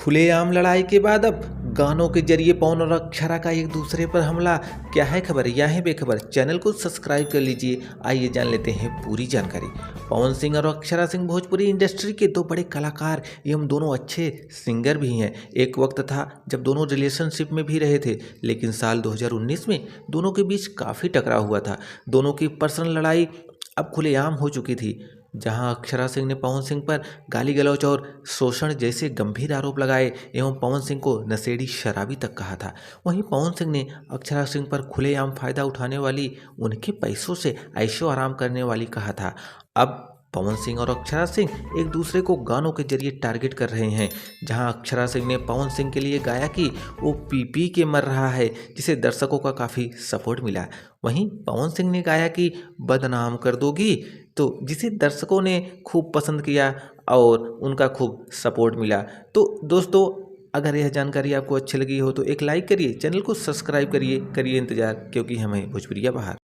खुलेआम लड़ाई के बाद अब गानों के जरिए पवन और अक्षरा का एक दूसरे पर हमला। क्या है खबर, या है बेखबर? चैनल को सब्सक्राइब कर लीजिए। आइए जान लेते हैं पूरी जानकारी। पवन सिंह और अक्षरा सिंह भोजपुरी इंडस्ट्री के दो बड़े कलाकार एवं दोनों अच्छे सिंगर भी हैं। एक वक्त था जब दोनों रिलेशनशिप में भी रहे थे, लेकिन साल 2019 में दोनों के बीच काफ़ी टकराव हुआ था। दोनों की पर्सनल लड़ाई अब खुलेआम हो चुकी थी, जहां अक्षरा सिंह ने पवन सिंह पर गाली गलौज और शोषण जैसे गंभीर आरोप लगाए एवं पवन सिंह को नशेड़ी शराबी तक कहा था। वहीं पवन सिंह ने अक्षरा सिंह पर खुलेआम फायदा उठाने वाली, उनके पैसों से ऐशो आराम करने वाली कहा था। अब पवन सिंह और अक्षरा सिंह एक दूसरे को गानों के जरिए टारगेट कर रहे हैं, जहां अक्षरा सिंह ने पवन सिंह के लिए गाया कि वो पी के मर रहा है, जिसे दर्शकों का काफ़ी सपोर्ट मिला। वहीं पवन सिंह ने गाया कि बदनाम कर दोगी, तो जिसे दर्शकों ने खूब पसंद किया और उनका खूब सपोर्ट मिला। तो दोस्तों, अगर यह जानकारी आपको अच्छी लगी हो तो एक लाइक करिए, चैनल को सब्सक्राइब करिए इंतज़ार, क्योंकि हमें भोजपुरिया बहार।